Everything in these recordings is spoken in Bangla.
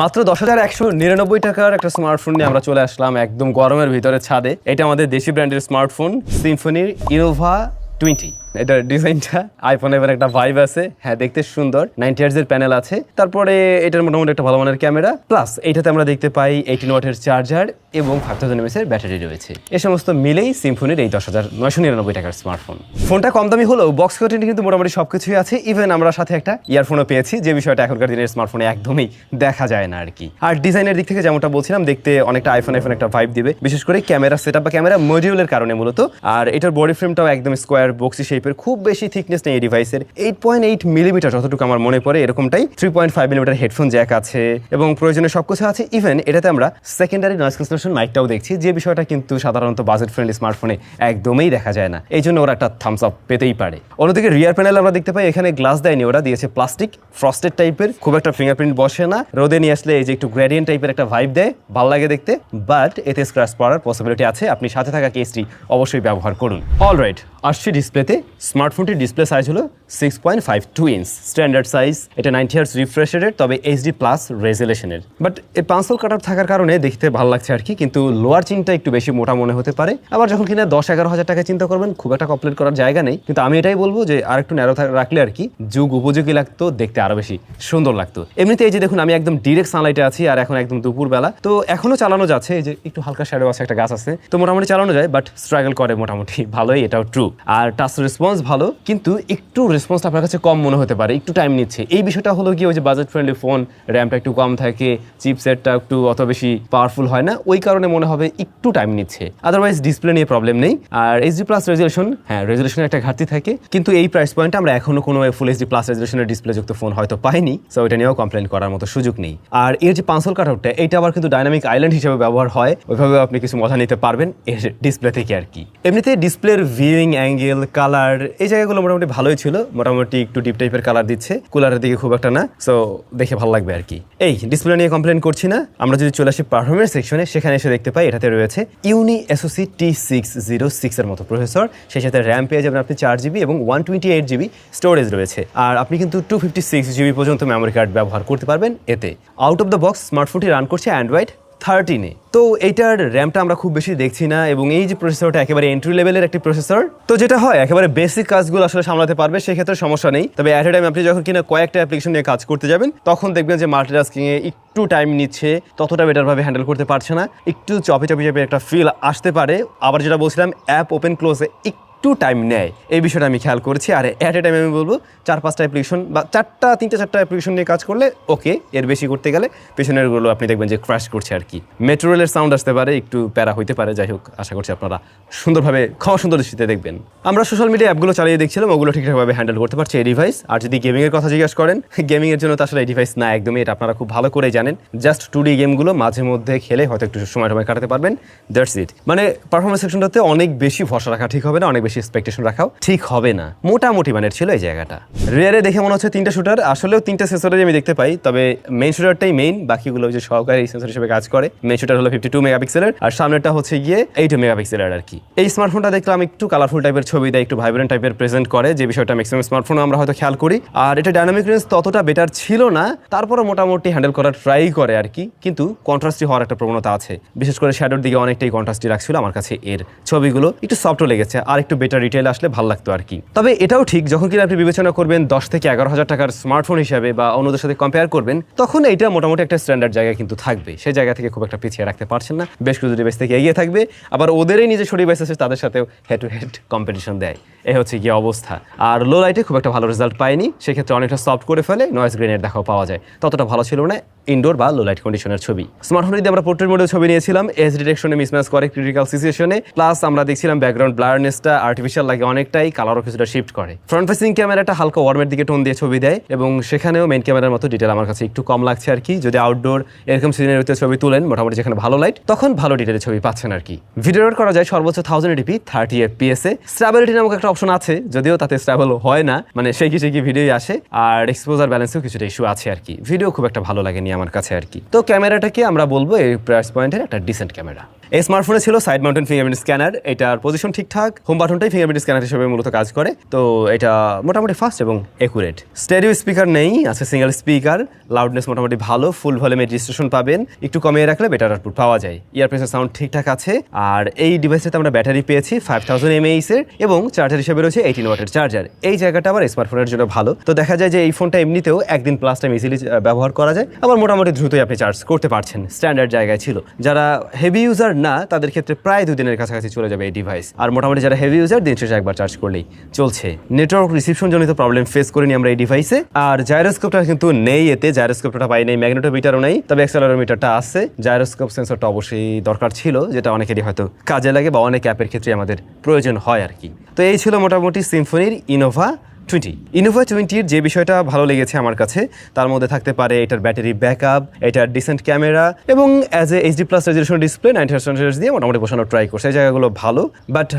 মাত্র 10,199 টাকার একটা স্মার্টফোন নিয়ে আমরা চলে আসলাম একদম গরমের ভিতরে ছাদে। এটা আমাদের দেশি ব্র্যান্ডের স্মার্টফোন সিম্ফনির ইনোভা 20। এটার ডিজাইনটা আইফোন এর একটা ভাইব আছে। হ্যাঁ, দেখতে সুন্দর। 90 হার্টজ এর প্যানেল আছে। তারপরে এটার মোটামুটি একটা ভালো মানের ক্যামেরা, প্লাস এইটাতে আমরা দেখতে পাই 18 ওয়াটের চার্জার এবং 5000 mAh এর ব্যাটারি রয়েছে। এই সমস্ত মিলেই সিম্ফনির এই 10,999 টাকার স্মার্টফোন। ফোনটা কম দামি হলেও বক্স কোয়ালিটি কিন্তু মোটামুটি সবকিছুই আছে। ইভেন আমরা সাথে একটা ইয়ারফোনও পেয়েছি, যে বিষয়টা এখনকার দিনের স্মার্টফোনে একদমই দেখা যায় না আর কি। আর ডিজাইনের দিক থেকে যেমনটা বলছিলাম, দেখতে অনেকটা আইফোন একটা ভাইব দিবে, বিশেষ করে ক্যামেরা সেটআপ বা ক্যামেরা মডিউলের কারণে মূলত। আর এটার বডি ফ্রেমটাও একদম স্কোয়ার বক্সি শেপের, খুব বেশি থিকনেস নেই এই ডিভাইসের। 8.8 মিলিমিটার যতটুকু আমার মনে পড়ে এরকমটাই। 3.5 মিলিমিটার হেডফোন জ্যাক আছে এবং প্রয়োজনীয় সবকিছু আছে। ইভেন এটাতে আমরা সেকেন্ডারি নয়েজ ক্যান্সেলেশন মাইকটাও দেখছি, যে বিষয়টা কিন্তু সাধারণত বাজেট ফ্রেন্ডলি স্মার্টফোনে একদমই দেখা যায় না। এই জন্য ওরা একটা থামস আপ পেতেই পারে। অন্যদিকে রিয়ার প্যানেল আমরা দেখতে পাই এখানে গ্লাস দেয়নি, ওরা দিয়েছে প্লাস্টিক ফ্রস্টেড টাইপের। খুব একটা ফিঙ্গারপ্রিন্ট বসে না, রোদে নিয়ে আসলে এই যে একটু গ্রেডিয়েন্ট টাইপের একটা ভাইব দেয়, ভালো লাগে দেখতে। বাট এতে স্ক্র্যাচ পড়ার পসিবিলিটি আছে, আপনি সাথে থাকা কেসটি অবশ্যই ব্যবহার করুন। অলরাইট, আসছি ডিসপ্লেতে। স্মার্টফোনটির ডিসপ্লে সাইজ হলো 6.52 ইঞ্চ স্ট্যান্ডার্ড সাইজ। এটা 90 হার্টজ রিফ্রেশ রেটের, তবে HD প্লাস রেজুলেশনের। বাট এই পেন্সিল কাট থাকার কারণে দেখতে ভালো লাগছে আর কি, কিন্তু লোয়ার চিনটা একটু বেশি মোটা মনে হতে পারে। আবার যখন কিনা 10-11 হাজার টাকা চিন্তা করবেন, খুব একটা কমপ্লিট করার জায়গা নেই। কিন্তু আমি এটাই বলবো যে আর একটু ন্যারো রাখলে আর কি যুগ উপযোগী লাগতো, দেখতে আরো বেশি সুন্দর লাগতো। এমনিতে এই যে দেখুন, আমি একদম ডিরেক্ট সানলাইটে আছি আর এখন একদম দুপুরবেলা, তো এখনো চালানো যাচ্ছে। এই যে একটু হালকা শ্যাডো আছে, একটা গাছ আছে, তো মোটামুটি চালানো যায়। বাট স্ট্রাগল করে মোটামুটি ভালোই, এটাও ট্রু। আর টাচ রেসপন্স ভালো, কিন্তু একটু রেসপন্সটা আপনার কাছে কম মনে হতে পারে, একটু টাইম নিচ্ছে। এই বিষয়টা হলো কি, ওই যে বাজেট ফ্রেন্ডলি ফোন, র্যামটা একটু কম থাকে, চিপসেটটা একটু অত বেশি পাওয়ারফুল হয় না, ওই কারণে মনে হবে একটু টাইম নিচ্ছে। আদারওয়াইজ ডিসপ্লে নিয়ে প্রবলেম নেই। আর HD প্লাস রেজুলেশন, হ্যাঁ রেজুলেশনের একটা ঘাটতি থাকে, কিন্তু এই প্রাইস পয়েন্টে আমরা এখনো কোনো ফুল HD প্লাস রেজুলেশনের ডিসপ্লে যুক্ত ফোন হয়তো পাইনি, সো এটা নিয়েও কমপ্লেন করার মতো সুযোগ নেই। আর এর যে পেন্সিল কাটআউটটা, এটা আবার কিন্তু ডাইনামিক আইল্যান্ড হিসেবে ব্যবহার হয়, ওইভাবে আপনি কিছু মজা নিতে পারবেন এর ডিসপ্লে থেকে আর কি। এমনিতে ডিসপ্লের ভিউইং অ্যাঙ্গেল, কালার, এই জায়গাগুলো মোটামুটি ভালোই ছিল। মোটামুটি একটু ডিপ টাইপের কালার দিচ্ছে, কুলারের দিকে খুব একটা না, সো দেখে ভালো লাগবে আর কি। এই ডিসপ্লে নিয়ে কমপ্লেন করছি না। আমরা যদি চলে আসি পারফরমেন্স সেকশনে, সেখানে এসে দেখতে পাই এটাতে রয়েছে ইউনি SoC T606 এর মতো প্রসেসর, সেই সাথে র্যাম পেয়ে যাবেন আপনি 4GB এবং 128GB স্টোরেজ রয়েছে। আর আপনি কিন্তু 256GB পর্যন্ত মেমোরি কার্ড ব্যবহার করতে পারবেন এতে। আউট অফ দ্য বক্স স্মার্টফোনটি রান করছে Android 13-এ। তো এইটার র্যামটা আমরা খুব বেশি দেখছি না, এবং এই যে প্রসেসরটা একেবারে এন্ট্রি লেভেলের একটি প্রসেসর, তো যেটা হয় একেবারে বেসিক কাজগুলো আসলে সামলাতে পারবে, সেক্ষেত্রে সমস্যা নেই। তবে অ্যাট এ টাইম আপনি যখন কিনা কয়েকটা অ্যাপ্লিকেশন নিয়ে কাজ করতে যাবেন, তখন দেখবেন যে মাল্টিটাস্কিংয়ে একটু টাইম নিচ্ছে, ততটা বেটারভাবে হ্যান্ডেল করতে পারছে না, একটু চপি একটা ফিল আসতে পারে। আবার যেটা বলছিলাম, অ্যাপ ওপেন ক্লোজে একটু টাইম নেয়, এই বিষয়টা আমি খেয়াল করেছি। আর অ্যাট এ টাইম আমি বলবো 4-5টা অ্যাপ্লিকেশন বা 3-4টা অ্যাপ্লিকেশন নিয়ে কাজ করলে ওকে, এর বেশি করতে গেলে পেছনেরগুলো আপনি দেখবেন যে ক্র্যাশ করছে আর কি। মেট্রো রেলের সাউন্ড আসতে পারে, একটু প্যারা হইতে পারে। যাই হোক, আশা করছি আপনারা সুন্দরভাবে সুন্দর দৃষ্টিতে দেখবেন। আমরা সোশ্যাল মিডিয়া অ্যাপগুলো চালিয়ে দেখছিলাম, ওগুলো ঠিকঠাকভাবে হ্যান্ডেল করতে পারছে এই ডিভাইস। আর যদি গেমিংয়ের কথা জিজ্ঞাসা করেন, গেমিংয়ের জন্য তো আসলে এই ডিভাইস না একদমই, এটা আপনারা খুব ভালো করেই জানেন। জাস্ট 2D গেমগুলো মাঝে মধ্যে খেলে হয়তো একটু সময় কাটাতে পারবেন, দ্যাটস ইট। মানে পারফরমেন্স সেকশনটাতে অনেক বেশি ভরসা রাখা ঠিক হবে না, অনেক বেশি এক্সপেকটেশন রাখাও ঠিক হবে না। মোটামুটি মানের ছিল এই জায়গাটা। রিয়ারে দেখে মনে হচ্ছে 3টা শুটার, আসলেও 3টা সেন্সরই আমি দেখতে পাই, তবে মেইন শুটারটাই মেইন, বাকিগুলো যে সহকারী সেন্সর হিসেবে কাজ করে। মেইন শুটার হলো 52 মেগাপিক্সেলের, আর সামনেটা হচ্ছে গিয়ে 8 মেগাপিক্সেলের আর কি। এই স্মার্টফোনটা দেখলাম একটু কালারফুল টাইপের ছবি দেয়, একটু ভাইব্রেন্ট টাইপের প্রেজেন্ট করে, যে বিষয়টা ম্যাক্সিমাম স্মার্টফোনে আমরা হয়তো খেয়াল করি। আর এটা ডাইনামিক রেঞ্জ ততটা বেটার ছিল না, তারপরে মোটামুটি হ্যান্ডেল করার ট্রাই করে আর কি। কিন্তু কন্ট্রাস্টি হওয়ার একটা প্রবণতা আছে, বিশেষ করে শ্যাডোর দিকে অনেকটাই কন্ট্রাস্টি রাখছিল আমার কাছে। এর ছবিগুলো একটু সফটও লেগেছে, আর একটু বেটার রিটেল আসলে ভালো লাগতো আর কি। তবে এটাও ঠিক, যখন কিনা আপনি বিবেচনা করবেন 10-11 হাজার টাকার স্মার্টফোন হিসাবে বা অন্যদের সাথে কম্পেয়ার করবেন, তখন এইটা মোটামুটি একটা স্ট্যান্ডার্ড জায়গায় কিন্তু থাকবে। সেই জায়গা থেকে খুব একটা পিছিয়ে রাখতে পারছেন না, বেশ কিছু ডিভাইস থেকে এগিয়ে থাকবে। আবার ওদেরই নিজস্ব ডিভাইস আছে, তাদের সাথেও হেড টু হেড কম্পিটিশন দেয়, এই হচ্ছে গিয়ে অবস্থা। আর লো লাইটে খুব একটা ভালো রেজাল্ট পায়নি, সেক্ষেত্রে অনেকটা সফট করে ফেলে, নয়েজ গ্রেনেড দেখাও পাওয়া যায়, ততটা ভালো ছিল না ইনডোর বা লো লাইট কন্ডিশনের ছবি। স্মার্টফোনে যদি আমরা পোর্ট্রেট মোডে ছবি নিয়েছিলাম, এজ ডিটেকশনে মিসম্যাচ করে ক্রিটিক্যাল সিচুয়েশনে, প্লাস আমরা দেখছিলাম ব্যাকগ্রাউন্ড ব্লারনেসটা আর্টিফিশিয়াল লাগে অনেকটাই, কালারও কিছুটা শিফট করে। ফ্রন্ট ফেসিং ক্যামেরাটা হালকা ওয়ার্মের দিকে টোন দিয়ে ছবি দেয়, এবং সেখানেও মেইন ক্যামেরার মতো ডিটেল আমার কাছে একটু কম লাগছে আর কি। যদি আউটডোর এরকম সিনারিওতে ছবি তুলেন, মোটামুটি যেখানে ভালো লাইট, তখন ভালো ডিটেলের ছবি পাচ্ছেন আর কি। ভিডিও রেকর্ড করা যায় সর্বোচ্চ 1080p 30 fps এ। স্ট্যাবিলিটি নামক একটা অপশন আছে, যদিও তাতে স্ট্যাবল হয় না, মানে সেই ভিডিওই আসে। আর এক্সপোজার ব্যালেন্সেও কিছুটা ইস্যু আছে আর কি, ভিডিও খুব একটা ভালো লাগেনি আমার কাছে আর কি। তো ক্যামেরাটাকে আমরা বলবো এই প্রাইস পয়েন্টের একটা ডিসেন্ট ক্যামেরা। এই স্মার্টফোনে ছিল সাইড মাউন্টেন ফিঙ্গারপ্রিন্ট স্ক্যানার, এটার পজিশন ঠিকঠাক, হোম বাটনটাই ফিঙ্গারপ্রিন্ট স্ক্যানার হিসেবে মূলত কাজ করে। তো এটা মোটামুটি ফাস্ট এবং একুরেট। স্টেরিও স্পিকার নেই, আছে সিঙ্গেল স্পিকার, লাউডনেস মোটামুটি ভালো, ফুল ভলিউমে রেজিস্ট্রেশন পাবেন, একটু কমিয়ে রাখলে বেটার আউটপুট পাওয়া যায়। ইয়ারপিসের সাউন্ড ঠিকঠাক আছে। আর এই ডিভাইসটাতে আমরা ব্যাটারি পেয়েছি 5000 mAh এর এবং চার্জার হিসেবে রয়েছে 18 ওয়াটের চার্জার। এই জায়গাটা আবার স্মার্টফোনের জন্য ভালো। তো দেখা যায় যে এই ফোনটা এমনিতেও একদিন প্লাস টাইম ইজিলি ব্যবহার করা যায়, আবার মোটামুটি দ্রুতই আপনি চার্জ করতে পারছেন, স্ট্যান্ডার্ড জায়গায় ছিল। যারা হেভি ইউজার না তাদের ক্ষেত্রে প্রায় 2 দিনের কাছাকাছি চলে যাবে এই ডিভাইস। আর মোটামুটি যারা হেভি ইউজার দিন শেষে একবার চার্জ করলেই চলছে। নেটওয়ার্ক রিসিপশন জনিত প্রবলেম ফেস করিনি আমরা এই ডিভাইসে। আর জাইরোস্কোপটা কিন্তু নেই, এতে জাইরোস্কোপটা পাই নেই, ম্যাগনেটোমিটারও নেই, তবে অ্যাক্সেলারোমিটারটা আছে। জাইরোস্কোপ সেন্সরটা অবশ্যই দরকার ছিল, যেটা অনেকেরই হয়তো কাজে লাগে বা অনেক অ্যাপের ক্ষেত্রে আমাদের প্রয়োজন হয় আর কি। তো এই ছিল মোটামুটি সিম্ফনির ইনোভা 20। ইনোভা 20-র যে বিষয়টা ভালো লেগেছে আমার কাছে তার মধ্যে থাকতে পারে এটার ব্যাটারি ব্যাকআপ, এটার ডিসেন্ট ক্যামেরা এবং as a HD plus resolution display 90 দিয়ে মোটামুটি বসানোর ট্রাই করছে। এই জায়গাগুলো ভালো, বাট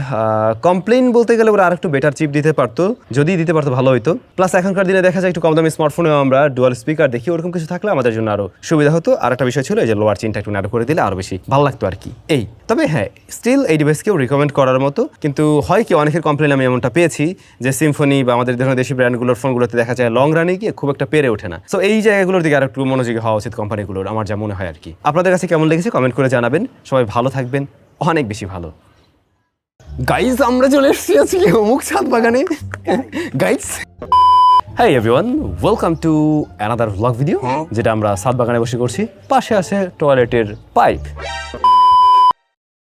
কমপ্লেন বলতে গেলে ওরা আরেকটু বেটার চিপ দিতে পারতো, যদি দিতে পারতো ভালো হতো। প্লাস এখনকার দিনে দেখা যায় একটু কম দামি স্মার্টফোনেও আমরা ডুয়াল স্পিকার দেখি, ওরকম কিছু থাকলে আমাদের জন্য আরও সুবিধা হতো। আর একটা বিষয় ছিল এই যে লোয়ার চিনটা একটু ন্যারো করে দিলে আরও বেশি ভালো লাগতো আর কি। এই তবে হ্যাঁ, স্টিল এই ডিভাইসকেও রিকমেন্ড করার মতো। কিন্তু হয় কি, অনেকের কমপ্লেন আমি এমনটা পেয়েছি যে সিম্ফনি বা আমাদের ধরনের দেশি ব্র্যান্ডগুলোর ফোনগুলোতে দেখা যায় লং রানে গিয়ে খুব একটা পেরে ওঠে না। সো এই জায়গাগুলোর দিকে আর একটু মনোযোগী হওয়া উচিত কোম্পানিগুলোর, আমার যা মনে হয় আর কি। আপনাদের কাছে কেমন লেগেছে কমেন্ট করে জানাবেন। সবাই ভালো থাকবেন, অনেক বেশি ভালো। গাইজ, আমরা চলে এসেছি আজকে অমুক ছাদ বাগানে। Guys, hi everyone, welcome to another vlog video, যেটা আমরা ছাদ বাগানে বসে করছি। পাশে আছে টয়লেটের পাইপ।